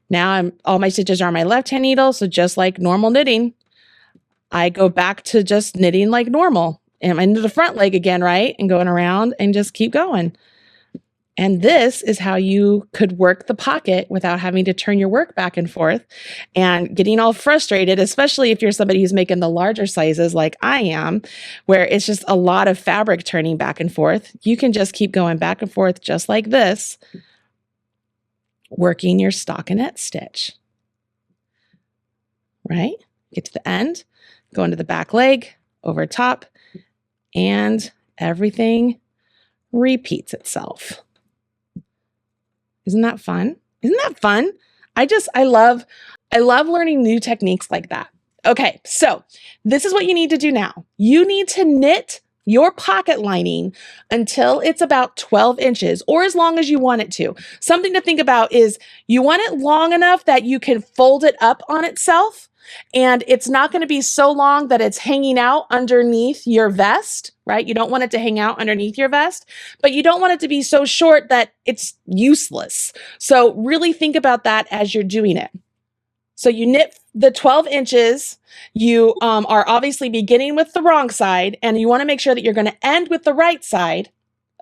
Now all my stitches are on my left-hand needle. So just like normal knitting, I go back to just knitting like normal. And I'm into the front leg again, right? And going around and just keep going. And this is how you could work the pocket without having to turn your work back and forth and getting all frustrated, especially if you're somebody who's making the larger sizes like I am, where it's just a lot of fabric turning back and forth. You can just keep going back and forth just like this, working your stockinette stitch, right? Get to the end, go into the back leg, over top, and everything repeats itself. Isn't that fun? Isn't that fun? I love learning new techniques like that. Okay, so this is what you need to do now. You need to knit your pocket lining until it's about 12 inches or as long as you want it to. Something to think about is you want it long enough that you can fold it up on itself, and it's not going to be so long that it's hanging out underneath your vest, right? You don't want it to hang out underneath your vest, but you don't want it to be so short that it's useless. So really think about that as you're doing it. So you knit the 12 inches. You are obviously beginning with the wrong side, and you want to make sure that you're going to end with the right side.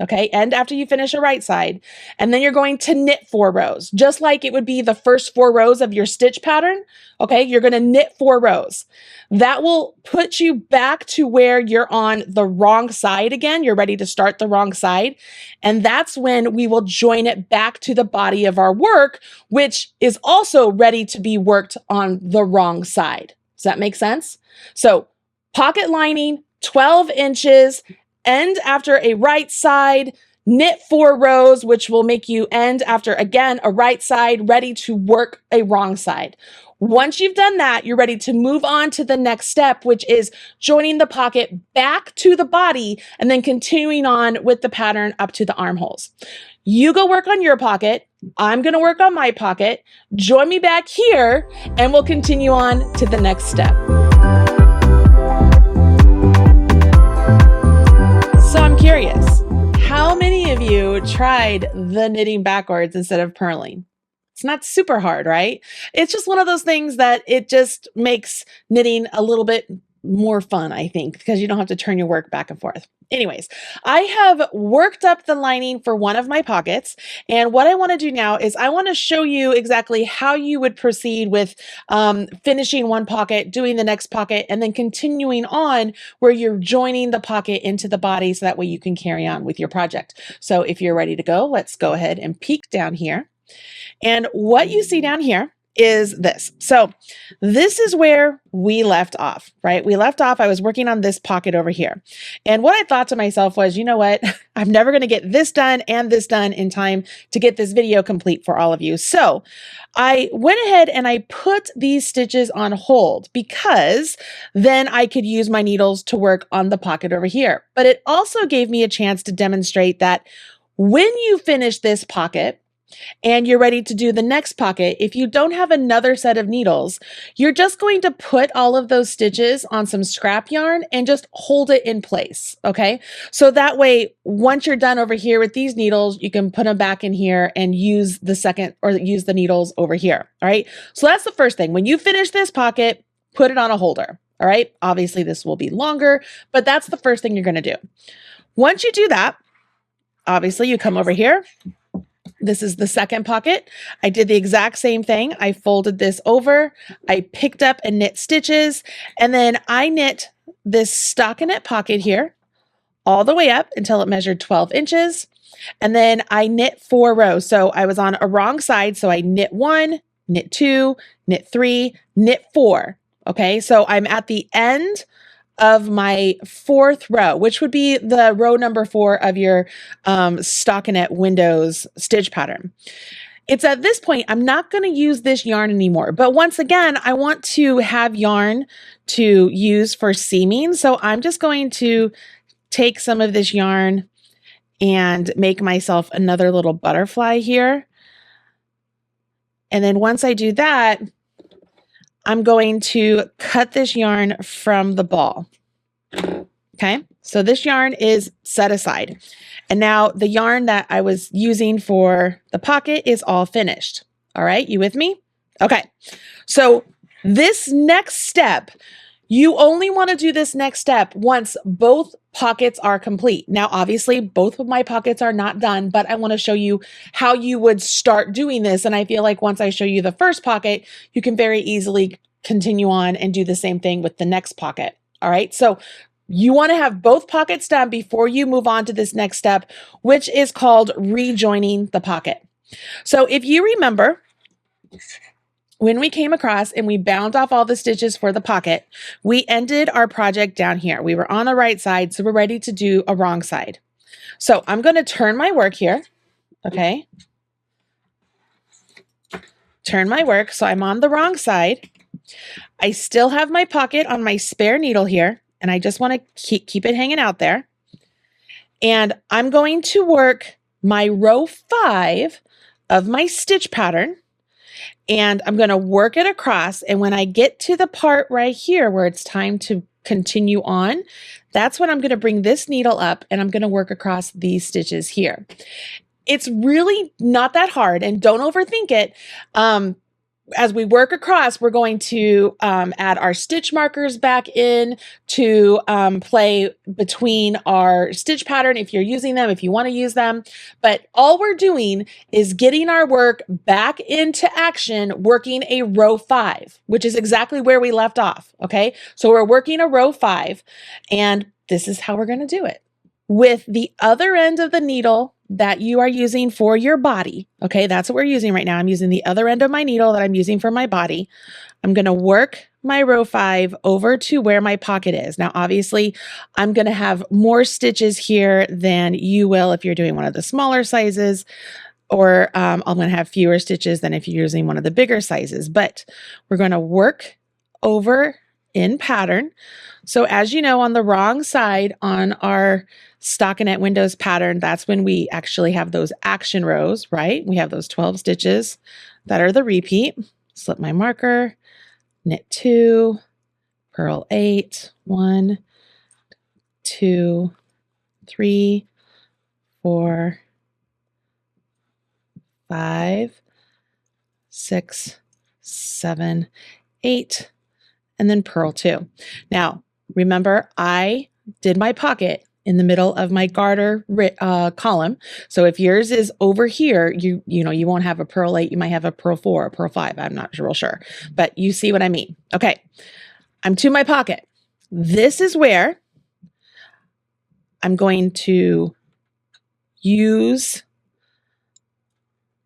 Okay, end after you finish the right side. And then you're going to knit 4 rows, just like it would be the first 4 rows of your stitch pattern. Okay, you're going to knit 4 rows. That will put you back to where you're on the wrong side again. You're ready to start the wrong side. And that's when we will join it back to the body of our work, which is also ready to be worked on the wrong side. Does that make sense? So pocket lining, 12 inches, end after a right side, knit 4 rows, which will make you end after, again, a right side, ready to work a wrong side. Once you've done that, you're ready to move on to the next step, which is joining the pocket back to the body and then continuing on with the pattern up to the armholes. You go work on your pocket. I'm going to work on my pocket. Join me back here and we'll continue on to the next step. So I'm curious, how many of you tried the knitting backwards instead of purling? It's not super hard, right? It's just one of those things that it just makes knitting a little bit more fun, I think, because you don't have to turn your work back and forth. Anyways, I have worked up the lining for one of my pockets. And what I want to do now is I want to show you exactly how you would proceed with finishing one pocket, doing the next pocket, and then continuing on where you're joining the pocket into the body so that way you can carry on with your project. So if you're ready to go, let's go ahead and peek down here. And what you see down here is this. So this is where we left off, right? We left off, I was working on this pocket over here. And what I thought to myself was, you know what? I'm never going to get this done and this done in time to get this video complete for all of you. So I went ahead and I put these stitches on hold because then I could use my needles to work on the pocket over here. But it also gave me a chance to demonstrate that when you finish this pocket, and you're ready to do the next pocket, if you don't have another set of needles, you're just going to put all of those stitches on some scrap yarn and just hold it in place, okay? So that way, once you're done over here with these needles, you can put them back in here and use the second or use the needles over here, all right? So that's the first thing. When you finish this pocket, put it on a holder, all right? Obviously, this will be longer, but that's the first thing you're gonna do. Once you do that, obviously, you come over here. This is the second pocket. I did the exact same thing. I folded this over, I picked up and knit stitches, and then I knit this stockinette pocket here all the way up until it measured 12 inches. And then I knit 4 rows. So I was on a wrong side. So I knit 1, knit 2, knit 3, knit 4. Okay. So I'm at the end of my 4th row, which would be the row number 4 of your Stockinette Windows Stitch Pattern. It's at this point, I'm not going to use this yarn anymore. But once again, I want to have yarn to use for seaming. So I'm just going to take some of this yarn and make myself another little butterfly here. And then once I do that, I'm going to cut this yarn from the ball. Okay, so this yarn is set aside. And now the yarn that I was using for the pocket is all finished. All right, you with me? Okay, so this next step, You only want to do this next step once both pockets are complete. Now, obviously, both of my pockets are not done, but I want to show you how you would start doing this. And I feel like once I show you the first pocket, you can very easily continue on and do the same thing with the next pocket. All right, so you want to have both pockets done before you move on to this next step, which is called rejoining the pocket. So if you remember, when we came across and we bound off all the stitches for the pocket, we ended our project down here. We were on the right side, so we're ready to do a wrong side. So I'm going to turn my work here, okay? Turn my work, so I'm on the wrong side. I still have my pocket on my spare needle here, and I just want to keep it hanging out there. And I'm going to work my row 5 of my stitch pattern, and I'm going to work it across. And when I get to the part right here where it's time to continue on, that's when I'm going to bring this needle up and I'm going to work across these stitches here. It's really not that hard, and don't overthink it. As we work across, we're going to add our stitch markers back in to play between our stitch pattern if you're using them, if you want to use them. But all we're doing is getting our work back into action, working a row 5, which is exactly where we left off. Okay, so we're working a row 5, and this is how we're going to do it. With the other end of the needle that you are using for your body, okay, that's what we're using right now. I'm using the other end of my needle that I'm using for my body. I'm going to work my row 5 over to where my pocket is. Now, obviously, I'm going to have more stitches here than you will if you're doing one of the smaller sizes, or I'm going to have fewer stitches than if you're using one of the bigger sizes, but we're going to work over in pattern. So as you know, on the wrong side on our Stockinette Windows pattern, that's when we actually have those action rows, right? We have those 12 stitches that are the repeat. Slip my marker, knit 2, purl 8, 1, 2, 3, 4, 5, 6, 7, 8, and then purl 2. Now, remember, I did my pocket in the middle of my garter column. So if yours is over here, you won't have a purl 8, you might have a purl 4, a purl 5. I'm not real sure, but you see what I mean. Okay, I'm to my pocket. This is where I'm going to use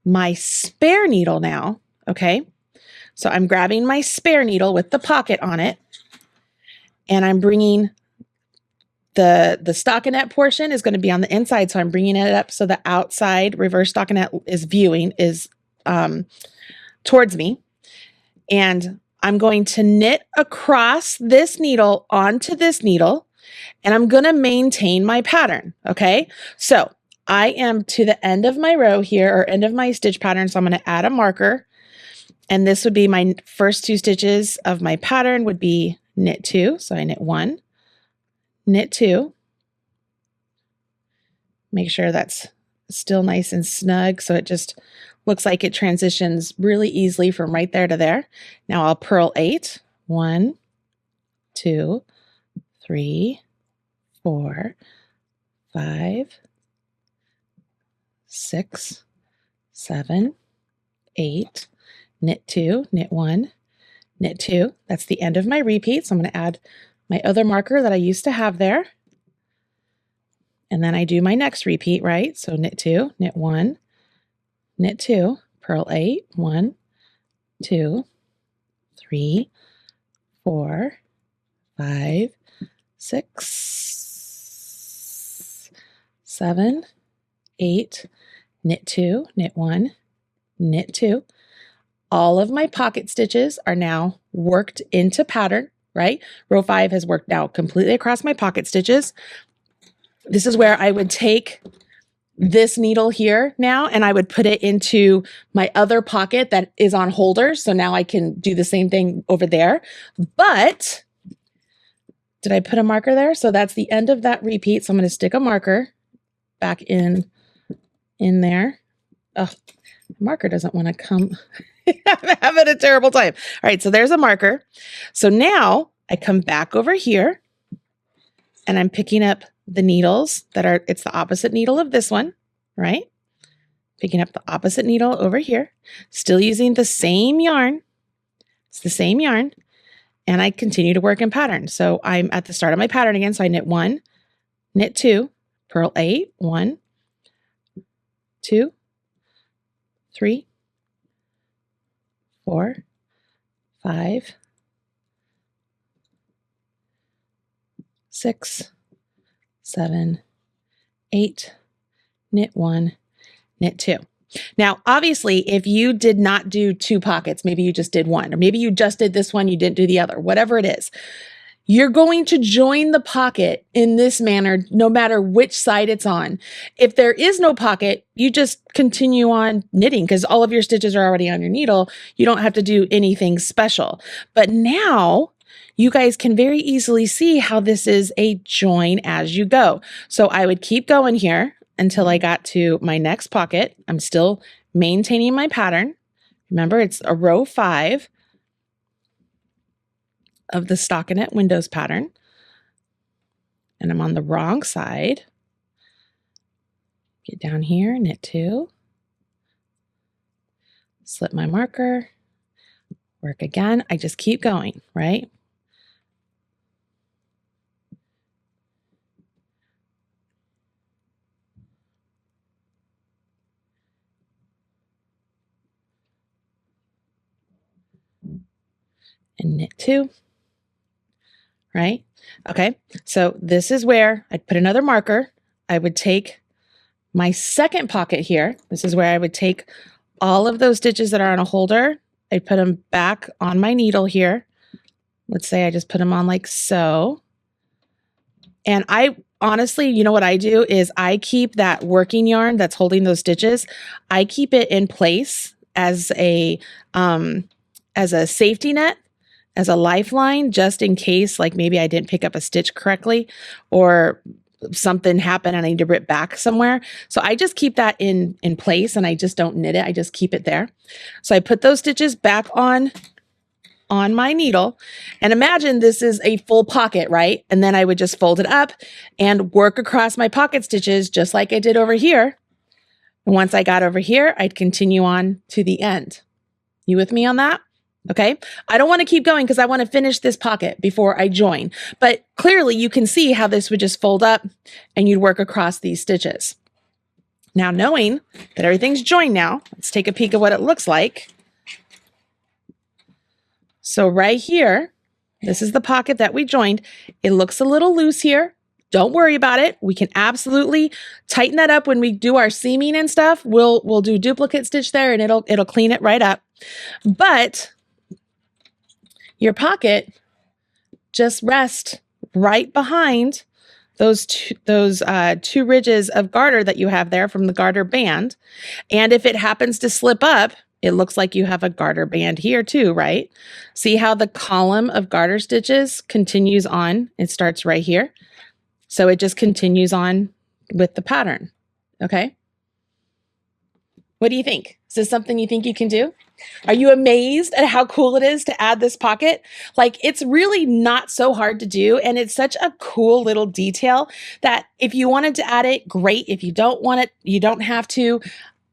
my spare needle now, okay? So I'm grabbing my spare needle with the pocket on it, and I'm bringing the stockinette portion is going to be on the inside, so I'm bringing it up so the outside reverse stockinette is towards me, and I'm going to knit across this needle onto this needle, and I'm going to maintain my pattern, okay? So I am to the end of my row here, or end of my stitch pattern, so I'm going to add a marker, and this would be my first 2 stitches of my pattern would be knit 2, so I knit 1, knit 2, make sure that's still nice and snug so it just looks like it transitions really easily from right there to there. Now I'll purl 8, 1, 2, 3, 4, 5, 6, 7, 8, knit 2, knit 1, knit 2. That's the end of my repeat. So I'm going to add my other marker that I used to have there. And then I do my next repeat, right? So knit 2, knit 1, knit 2, purl 8, 1, 2, 3, 4, 5, 6, 7, 8, knit 2, knit 1, knit 2. All of my pocket stitches are now worked into pattern, right? Row 5 has worked now completely across my pocket stitches. This is where I would take this needle here now and I would put it into my other pocket that is on holders. So now I can do the same thing over there. But did I put a marker there? So that's the end of that repeat. So I'm going to stick a marker back in there. Oh, the marker doesn't want to come. I'm having a terrible time. All right, so there's a marker. So now I come back over here and I'm picking up the needles that are, it's the opposite needle of this one, right? Picking up the opposite needle over here, still using the same yarn. It's the same yarn. And I continue to work in pattern. So I'm at the start of my pattern again. So I knit 1, knit 2, purl 8, 1, 2, 3, 4, 5, 6, 7, 8, knit 1, knit 2. Now, obviously, if you did not do 2 pockets, maybe you just did 1, or maybe you just did this one, you didn't do the other, whatever it is, you're going to join the pocket in this manner, no matter which side it's on. If there is no pocket, you just continue on knitting because all of your stitches are already on your needle. You don't have to do anything special. But now you guys can very easily see how this is a join as you go. So I would keep going here until I got to my next pocket. I'm still maintaining my pattern. Remember, it's a row 5 of the Stockinette Windows pattern. And I'm on the wrong side. Get down here, knit 2. Slip my marker. Work again. I just keep going, right? And knit 2, right? Okay, so this is where I'd put another marker. I would take my second pocket here. This is where I would take all of those stitches that are on a holder. I'd put them back on my needle here. Let's say I just put them on like so. And I honestly, you know what I do is I keep that working yarn that's holding those stitches. I keep it in place as a safety net, as a lifeline, just in case, like maybe I didn't pick up a stitch correctly or something happened and I need to rip back somewhere. So I just keep that in place and I just don't knit it. I just keep it there. So I put those stitches back on my needle and imagine this is a full pocket, right? And then I would just fold it up and work across my pocket stitches just like I did over here. And once I got over here, I'd continue on to the end. You with me on that? Okay, I don't want to keep going because I want to finish this pocket before I join. But clearly you can see how this would just fold up and you'd work across these stitches. Now knowing that everything's joined now, let's take a peek at what it looks like. So right here, this is the pocket that we joined. It looks a little loose here. Don't worry about it. We can absolutely tighten that up when we do our seaming and stuff. We'll do duplicate stitch there and it'll clean it right up. But your pocket just rests right behind those two ridges of garter that you have there from the garter band. And if it happens to slip up, it looks like you have a garter band here too, right? See how the column of garter stitches continues on? It starts right here. So it just continues on with the pattern, okay? What do you think? Is this something you think you can do? Are you amazed at how cool it is to add this pocket? Like, it's really not so hard to do, and it's such a cool little detail that if you wanted to add it, great. If you don't want it, you don't have to.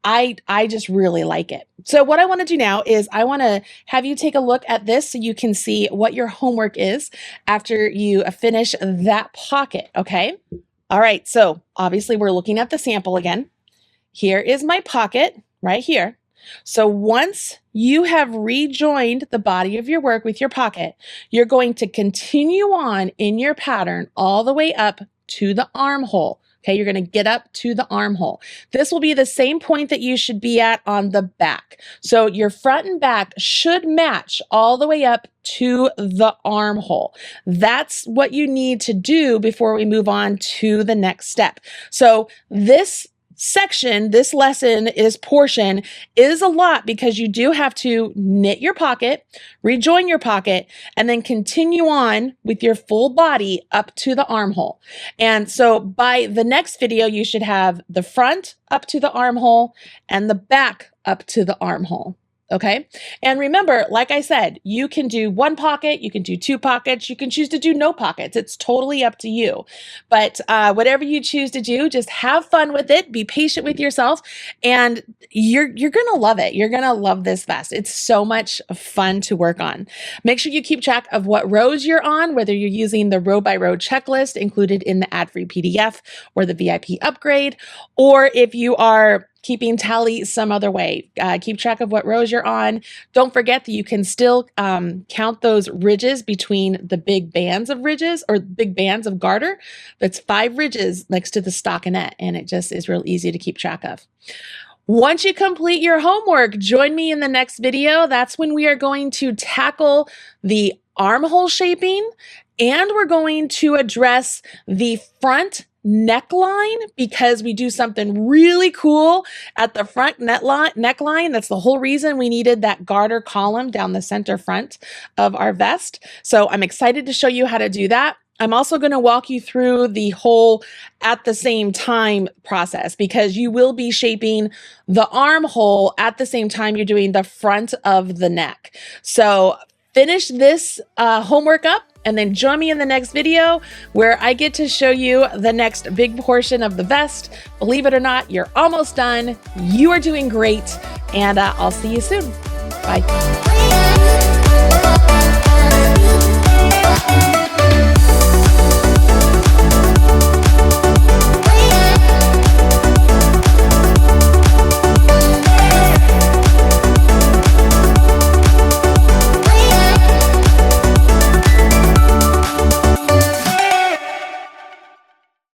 I just really like it. So what I want to do now is I want to have you take a look at this so you can see what your homework is after you finish that pocket, okay? All right, so obviously we're looking at the sample again. Here is my pocket right here. So once you have rejoined the body of your work with your pocket, you're going to continue on in your pattern all the way up to the armhole. Okay, you're going to get up to the armhole. This will be the same point that you should be at on the back. So your front and back should match all the way up to the armhole. That's what you need to do before we move on to the next step. So this section, this lesson, this portion is a lot because you do have to knit your pocket, rejoin your pocket, and then continue on with your full body up to the armhole. And so by the next video, you should have the front up to the armhole and the back up to the armhole. Okay. And remember, like I said, you can do one pocket, you can do two pockets, you can choose to do no pockets. It's totally up to you. But whatever you choose to do, just have fun with it, be patient with yourself, and you're gonna love it. You're gonna love this vest. It's so much fun to work on. Make sure you keep track of what rows you're on, whether you're using the row by row checklist included in the ad-free PDF or the VIP upgrade, or if you are keeping tally some other way. Keep track of what rows you're on. Don't forget that you can still count those ridges between the big bands of ridges or big bands of garter. That's 5 ridges next to the stockinette, and it just is real easy to keep track of. Once you complete your homework, join me in the next video. That's when we are going to tackle the armhole shaping, and we're going to address the front neckline, because we do something really cool at the front neckline. That's the whole reason we needed that garter column down the center front of our vest. So I'm excited to show you how to do that. I'm also going to walk you through the whole at the same time process, because you will be shaping the armhole at the same time you're doing the front of the neck. So finish this homework up, and then join me in the next video where I get to show you the next big portion of the vest. Believe it or not, you're almost done. You are doing great, and I'll see you soon. Bye.